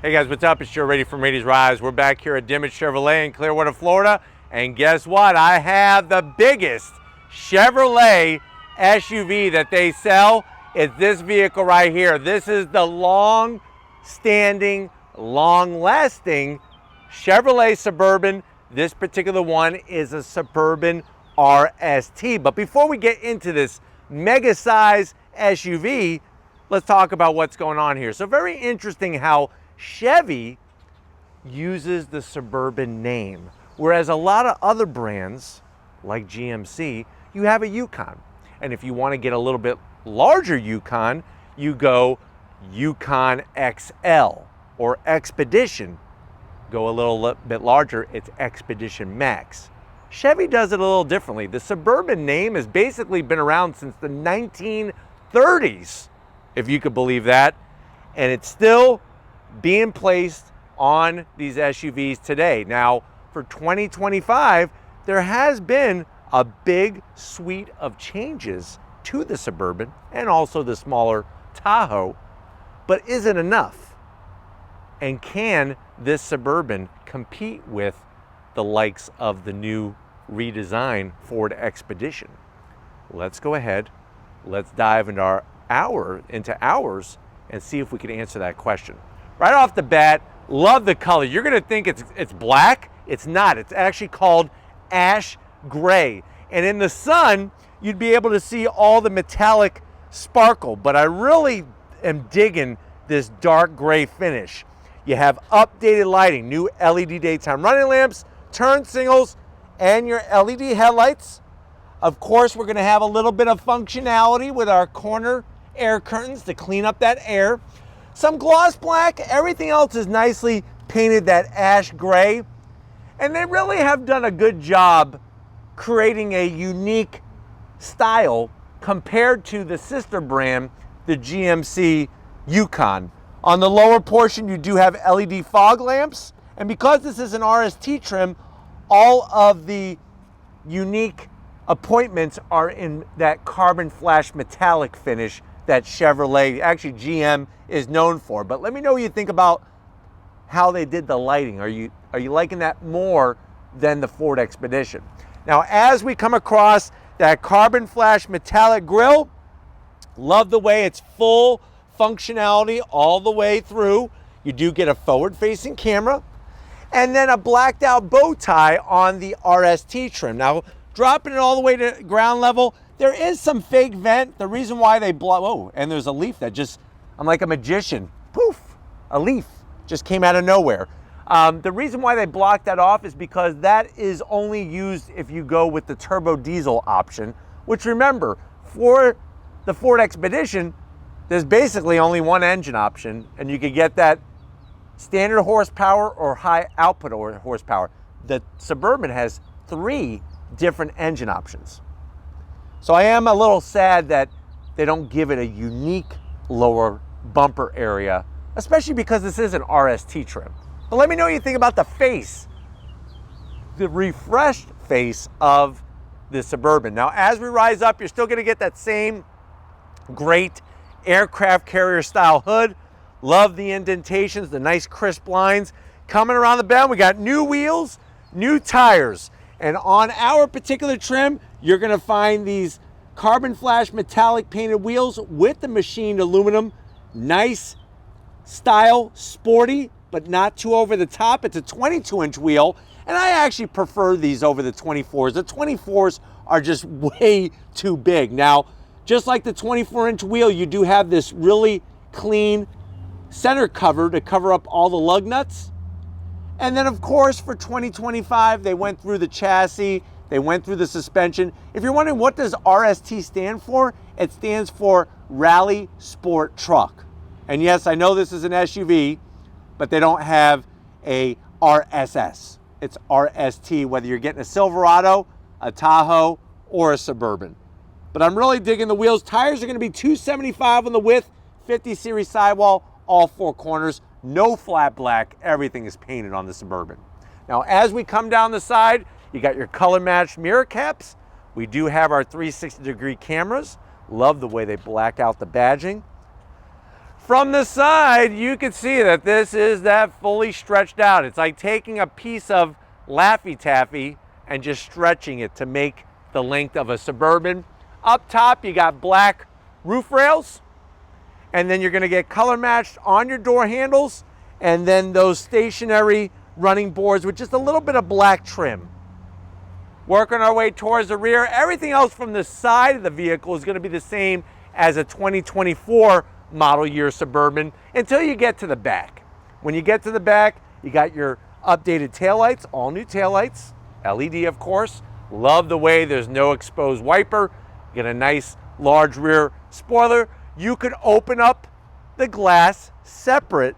Hey guys, what's up? It's Joe Rady from Rady's Rise. We're back here at Dimmitt Chevrolet in Clearwater, Florida. And guess what? I have the biggest Chevrolet SUV that they sell. It's this vehicle right here. This is the long-standing, long-lasting Chevrolet Suburban. This particular one is a Suburban RST. But before we get into this mega-size SUV, let's talk about what's going on here. So very interesting how Chevy uses the Suburban name, whereas a lot of other brands like GMC, you have a Yukon. And if you want to get a little bit larger Yukon, you go Yukon XL, or Expedition. Go a little bit larger, it's Expedition Max. Chevy does it a little differently. The Suburban name has basically been around since the 1930s, if you could believe that, and it's still being placed on these SUVs today. Now, for 2025, there has been a big suite of changes to the Suburban and also the smaller Tahoe, but is it enough? And can this Suburban compete with the likes of the new redesigned Ford Expedition? Let's go ahead, let's dive into ours and see if we can answer that question. Right off the bat, love the color. You're gonna think it's black. It's not. It's actually called ash gray. And in the sun, you'd be able to see all the metallic sparkle, but I really am digging this dark gray finish. You have updated lighting, new LED daytime running lamps, turn signals, and your LED headlights. Of course, we're gonna have a little bit of functionality with our corner air curtains to clean up that air. Some gloss black, everything else is nicely painted that ash gray. And they really have done a good job creating a unique style compared to the sister brand, the GMC Yukon. On the lower portion, you do have LED fog lamps. And because this is an RST trim, all of the unique appointments are in that carbon flash metallic finish that Chevrolet, actually GM, is known for. But let me know what you think about how they did the lighting. Are you liking that more than the Ford Expedition? Now, as we come across that carbon flash metallic grille, love the way it's full functionality all the way through. You do get a forward-facing camera, and then a blacked out bow tie on the RST trim. Now, dropping it all the way to ground level, there is some fake vent. The reason why they oh, and there's a leaf that just, I'm like a magician. Poof, a leaf just came out of nowhere. The reason why they blocked that off is because that is only used if you go with the turbo diesel option, which remember, for the Ford Expedition, there's basically only one engine option, and you could get that standard horsepower or high output horsepower. The Suburban has 3 different engine options. So I am a little sad that they don't give it a unique lower bumper area, especially because this is an RST trim. But let me know what you think about the face, the refreshed face of the Suburban. Now, as we rise up, you're still gonna get that same great aircraft carrier style hood. Love the indentations, the nice crisp lines. Coming around the bend, we got new wheels, new tires. And on our particular trim, you're gonna find these carbon flash metallic painted wheels with the machined aluminum. Nice style, sporty, but not too over the top. It's a 22-inch wheel, and I actually prefer these over the 24s. The 24s are just way too big. Now, just like the 24-inch wheel, you do have this really clean center cover to cover up all the lug nuts. And then, of course, for 2025, they went through the chassis, they went through the suspension. If you're wondering what does RST stand for, it stands for Rally Sport Truck. And yes, I know this is an SUV, but they don't have a RSS. It's RST, whether you're getting a Silverado, a Tahoe, or a Suburban. But I'm really digging the wheels. Tires are gonna be 275 on the width, 50 series sidewall, all 4 corners. No flat black, everything is painted on the Suburban. Now, as we come down the side, you got your color matched mirror caps. We do have our 360-degree cameras. Love the way they black out the badging. From the side, you can see that this is that fully stretched out. It's like taking a piece of Laffy Taffy and just stretching it to make the length of a Suburban. Up top, you got black roof rails, and then you're gonna get color matched on your door handles, and then those stationary running boards with just a little bit of black trim. Working our way towards the rear, everything else from the side of the vehicle is gonna be the same as a 2024 model year Suburban until you get to the back. When you get to the back, you got your updated taillights, all new taillights, LED of course. Love the way there's no exposed wiper. You get a nice large rear spoiler. You could open up the glass separate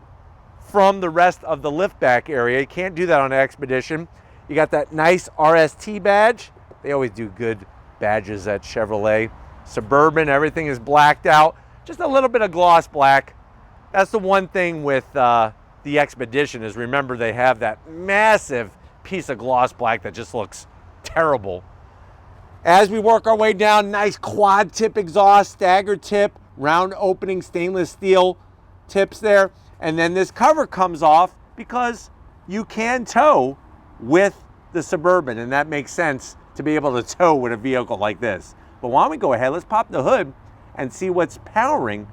from the rest of the liftback area. You can't do that on an Expedition. You got that nice RST badge. They always do good badges at Chevrolet. Suburban, everything is blacked out. Just a little bit of gloss black. That's the one thing with the Expedition is, remember, they have that massive piece of gloss black that just looks terrible. As we work our way down, nice quad tip exhaust, staggered tip, round opening stainless steel tips there. And then this cover comes off because you can tow with the Suburban, and that makes sense to be able to tow with a vehicle like this. But why don't we go ahead, let's pop the hood and see what's powering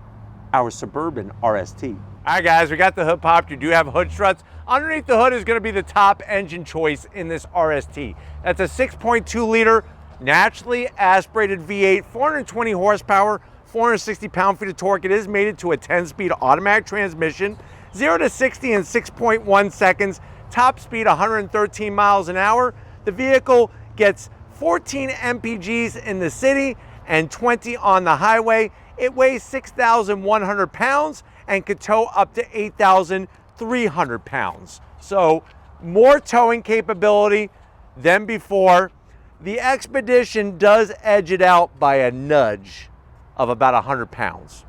our Suburban RST. All right guys, we got the hood popped. You do have hood struts. Underneath the hood is gonna be the top engine choice in this RST. That's a 6.2 liter naturally aspirated V8, 420 horsepower, 460 pound-feet of torque. It is mated to a 10-speed automatic transmission, 0 to 60 in 6.1 seconds, top speed 113 miles an hour. The vehicle gets 14 mpgs in the city and 20 on the highway. It weighs 6,100 pounds and could tow up to 8,300 pounds. So more towing capability than before. The Expedition does edge it out by a nudge of about 100 pounds.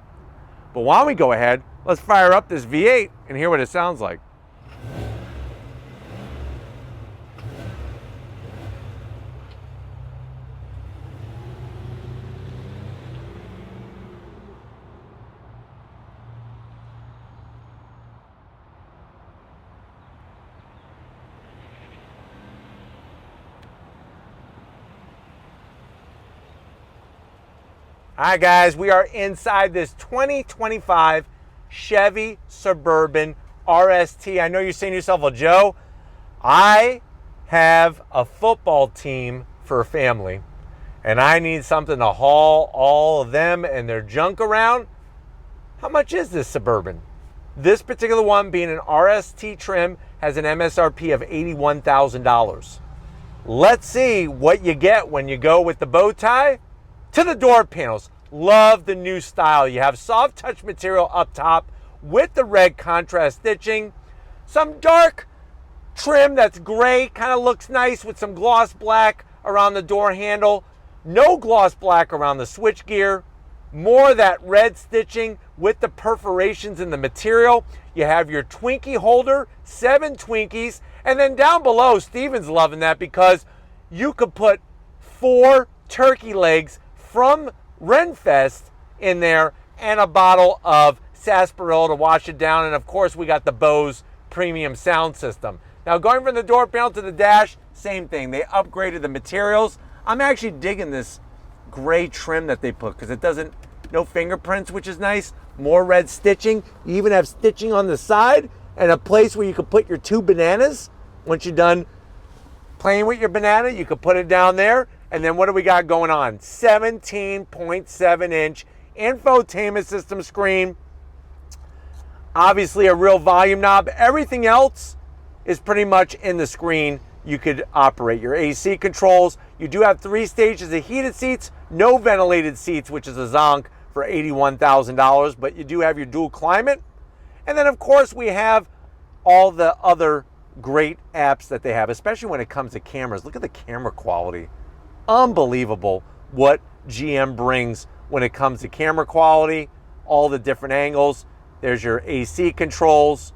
But why don't we go ahead, let's fire up this V8 and hear what it sounds like. All right, guys, we are inside this 2025 Chevy Suburban RST. I know you're saying to yourself, well, Joe, I have a football team for a family, and I need something to haul all of them and their junk around. How much is this Suburban? This particular one, being an RST trim, has an MSRP of $81,000. Let's see what you get when you go with the bow tie to the door panels. Love the new style. You have soft touch material up top with the red contrast stitching. Some dark trim that's gray, kind of looks nice with some gloss black around the door handle. No gloss black around the switch gear. More of that red stitching with the perforations in the material. You have your Twinkie holder, 7 Twinkies. And then down below, Steven's loving that because you could put 4 turkey legs from Renfest in there and a bottle of sarsaparilla to wash it down. And of course, we got the Bose premium sound system. Now, going from the door panel to the dash, same thing. They upgraded the materials. I'm actually digging this gray trim that they put because it doesn't, no fingerprints, which is nice. More red stitching. You even have stitching on the side and a place where you can put your 2 bananas. Once you're done playing with your banana, you can put it down there. And then what do we got going on? 17.7-inch infotainment system screen. Obviously a real volume knob. Everything else is pretty much in the screen. You could operate your AC controls. You do have 3 stages of heated seats, no ventilated seats, which is a zonk for $81,000, but you do have your dual climate. And then of course we have all the other great apps that they have, especially when it comes to cameras. Look at the camera quality. Unbelievable what GM brings when it comes to camera quality, all the different angles. There's your AC controls.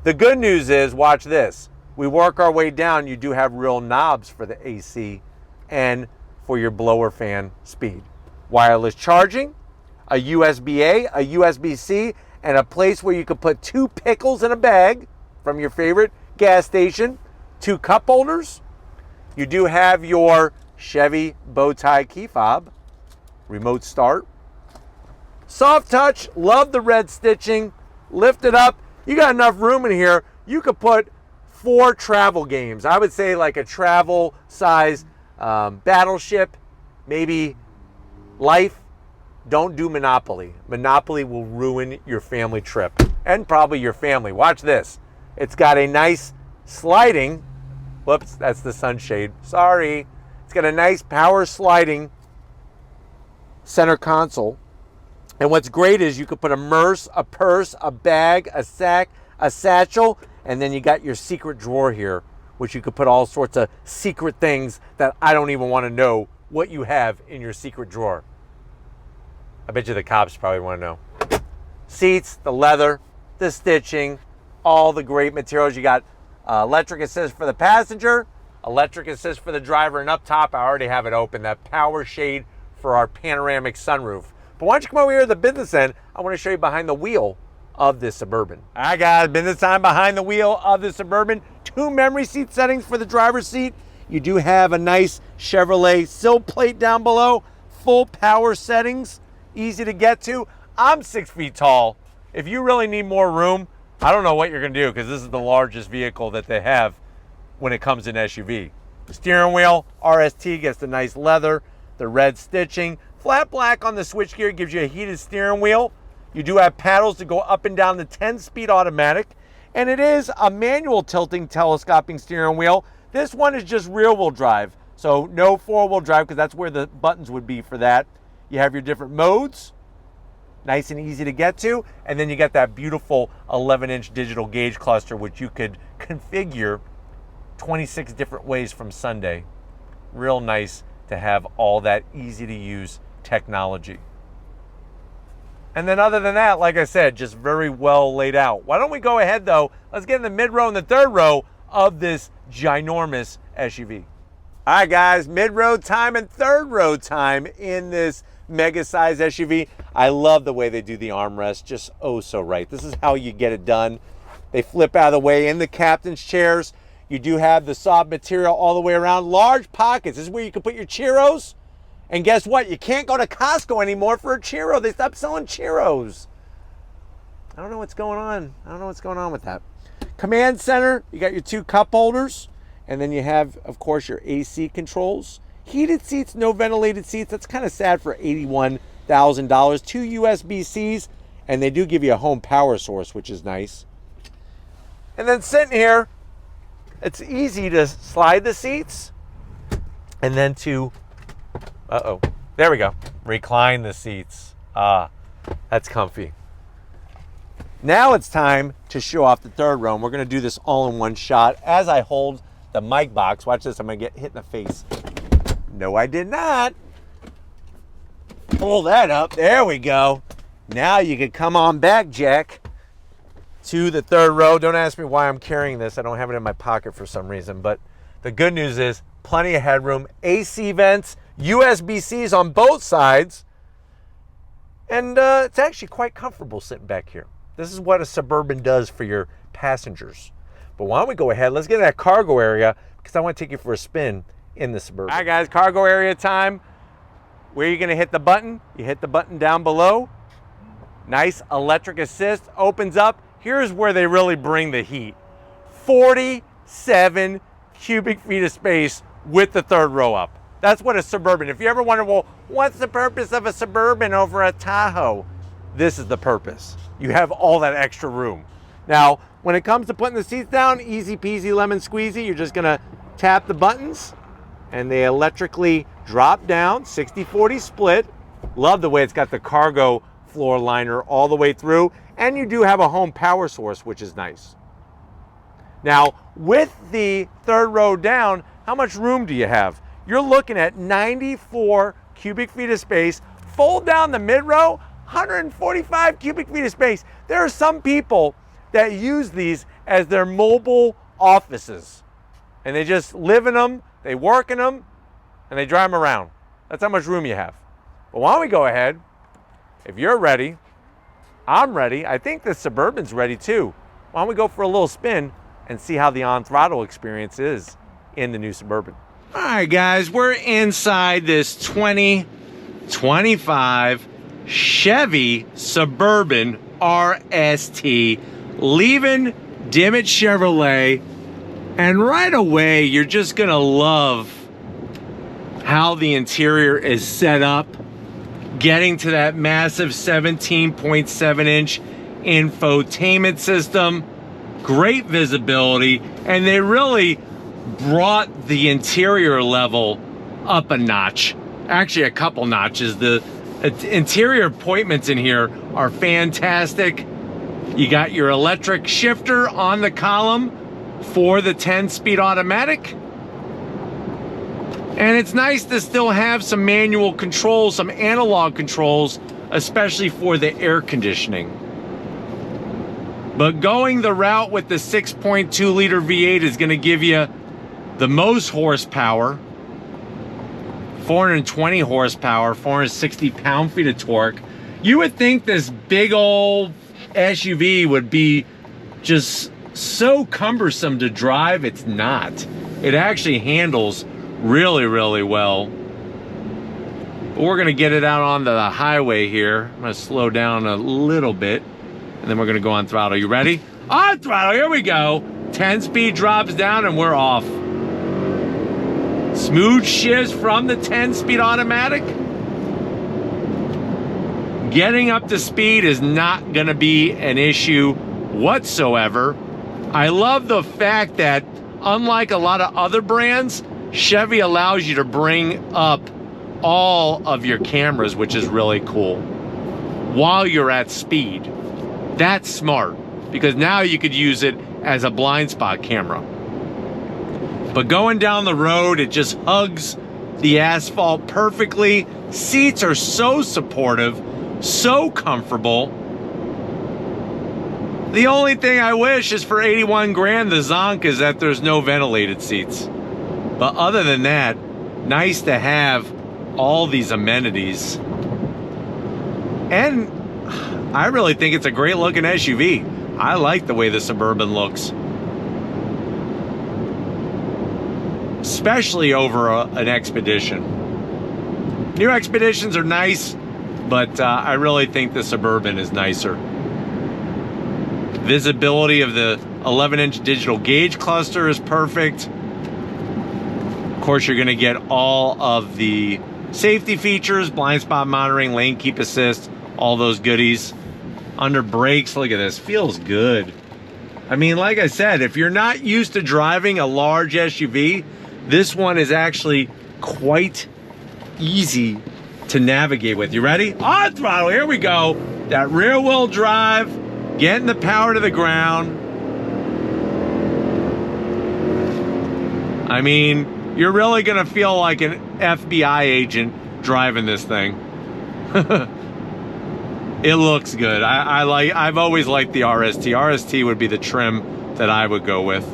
The good news is, watch this. We work our way down, you do have real knobs for the AC and for your blower fan speed. Wireless charging, a USB-A, a USB-C, and a place where you could put 2 pickles in a bag from your favorite gas station, 2 cup holders. You do have your Chevy bow tie key fob, remote start. Soft touch, love the red stitching. Lift it up. You got enough room in here. You could put 4 travel games. I would say like a travel size Battleship, maybe Life. Don't do Monopoly. Monopoly will ruin your family trip and probably your family. Watch this. It's got a nice sliding, whoops, that's the sunshade. Sorry. It's got a nice power sliding center console. And what's great is you could put a purse, a bag, a sack, a satchel, and then you got your secret drawer here, which you could put all sorts of secret things that I don't even want to know what you have in your secret drawer. I bet you the cops probably want to know. Seats, the leather, the stitching, all the great materials. You got electric assist for the passenger, electric assist for the driver, and up top, I already have it open, that power shade for our panoramic sunroof. But why don't you come over here to the business end? I want to show you behind the wheel of this Suburban. All right, guys, business time behind the wheel of the Suburban. 2 memory seat settings for the driver's seat. You do have a nice Chevrolet sill plate down below, full power settings. Easy to get to. I'm 6 feet tall. If you really need more room, I don't know what you're gonna do because this is the largest vehicle that they have when it comes in SUV. The steering wheel, RST, gets the nice leather, the red stitching. Flat black on the switchgear gives you a heated steering wheel. You do have paddles to go up and down the 10-speed automatic. And it is a manual tilting telescoping steering wheel. This one is just rear-wheel drive. So no 4-wheel drive because that's where the buttons would be for that. You have your different modes, nice and easy to get to, and then you got that beautiful 11-inch digital gauge cluster, which you could configure 26 different ways from Sunday. Real nice to have all that easy-to-use technology. And then other than that, like I said, just very well laid out. Why don't we go ahead, though, let's get in the mid-row and the third row of this ginormous SUV. All right, guys, mid-row time and third row time in this mega-size SUV. I love the way they do the armrest, just oh so right. This is how you get it done. They flip out of the way in the captain's chairs. You do have the soft material all the way around. Large pockets. This is where you can put your churros. And guess what? You can't go to Costco anymore for a churro. They stopped selling churros. I don't know what's going on. I don't know what's going on with that. Command center, you got your 2 cup holders. And then you have, of course, your AC controls. Heated seats, no ventilated seats. That's kind of sad for $81,000. 2 USB-Cs, and they do give you a home power source, which is nice. And then sitting here, it's easy to slide the seats and then to, there we go, recline the seats. That's comfy. Now it's time to show off the third row, and we're going to do this all in one shot as I hold the mic box. Watch this, I'm going to get hit in the face. No, I did not. Pull that up. There we go. Now you can come on back, Jack, to the third row. Don't ask me why I'm carrying this. I don't have it in my pocket for some reason. But the good news is plenty of headroom, AC vents, USB-Cs on both sides. And it's actually quite comfortable sitting back here. This is what a Suburban does for your passengers. But why don't we go ahead, let's get in that cargo area because I want to take you for a spin in the Suburban. All right, guys, cargo area time. Where are you going to hit the button? You hit the button down below. Nice electric assist opens up. Here's where they really bring the heat. 47 cubic feet of space with the third row up. That's what a Suburban. If you ever wonder, well, what's the purpose of a Suburban over a Tahoe? This is the purpose. You have all that extra room. Now, when it comes to putting the seats down, easy peasy lemon squeezy. You're just gonna tap the buttons and they electrically drop down, 60-40 split. Love the way it's got the cargo floor liner all the way through. And you do have a home power source, which is nice. Now, with the third row down, how much room do you have? You're looking at 94 cubic feet of space. Fold down the mid row, 145 cubic feet of space. There are some people that use these as their mobile offices. And they just live in them, they work in them, and they drive them around. That's how much room you have. But why don't we go ahead if you're ready, I'm ready. I think the Suburban's ready too. Why don't we go for a little spin and see how the on-throttle experience is in the new Suburban. All right, guys, we're inside this 2025 Chevy Suburban RST, leaving Dimmitt Chevrolet, and right away, you're just gonna love how the interior is set up, getting to that massive 17.7-inch infotainment system, great visibility, and they really brought the interior level up a notch, actually a couple notches. The interior appointments in here are fantastic. You got your electric shifter on the column for the 10-speed automatic, and it's nice to still have some manual controls, some analog controls, especially for the air conditioning. But going the route with the 6.2-liter V8 is going to give you the most horsepower, 420 horsepower, 460 pound-feet of torque. You would think this big old SUV would be just so cumbersome to drive. It's not. It actually handles really, really well. But we're going to get it out onto the highway here. I'm going to slow down a little bit, and then we're going to go on throttle. You ready? On throttle, here we go. 10-speed drops down, and we're off. Smooth shifts from the 10-speed automatic. Getting up to speed is not going to be an issue whatsoever. I love the fact that, unlike a lot of other brands, Chevy allows you to bring up all of your cameras, which is really cool, while you're at speed. That's smart, because now you could use it as a blind spot camera. But going down the road, it just hugs the asphalt perfectly. Seats are so supportive, so comfortable. The only thing I wish is for 81 grand, the zonk, is that there's no ventilated seats. But other than that, nice to have all these amenities. And I really think it's a great looking SUV. I like the way the Suburban looks, especially over an Expedition. New Expeditions are nice, but I really think the Suburban is nicer. Visibility of the 11-inch digital gauge cluster is perfect. Of course, you're going to get all of the safety features, blind spot monitoring, lane keep assist, all those goodies. Under brakes, look at this, feels good. I mean, like I said, if you're not used to driving a large SUV, this one is actually quite easy to navigate with. You ready? On throttle, here we go. That rear wheel drive, getting the power to the ground. I mean, you're really gonna feel like an FBI agent driving this thing. It looks good. I've always liked the RST. RST would be the trim that I would go with.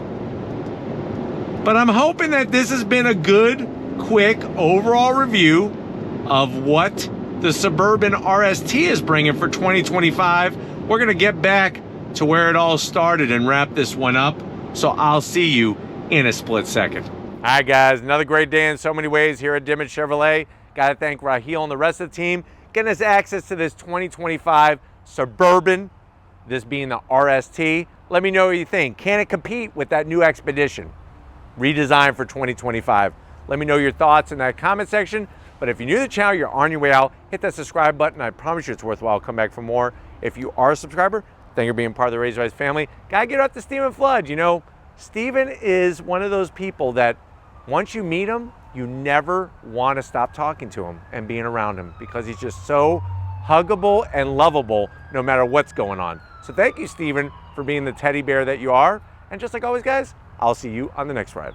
But I'm hoping that this has been a good, quick overall review of what the Suburban RST is bringing for 2025. We're gonna get back to where it all started and wrap this one up. So I'll see you in a split second. All right, guys, another great day in so many ways here at Dimmitt Chevrolet. Got to thank Raheel and the rest of the team getting us access to this 2025 Suburban, this being the RST. Let me know what you think. Can it compete with that new Expedition redesigned for 2025? Let me know your thoughts in that comment section. But if you're new to the channel, you're on your way out, hit that subscribe button. I promise you it's worthwhile. Come back for more. If you are a subscriber, thank you for being part of the Razor Eyes family. Gotta get up to Stephen Flood. You know, Stephen is one of those people that once you meet him, you never want to stop talking to him and being around him, because he's just so huggable and lovable no matter what's going on. So thank you, Stephen, for being the teddy bear that you are. And just like always, guys, I'll see you on the next ride.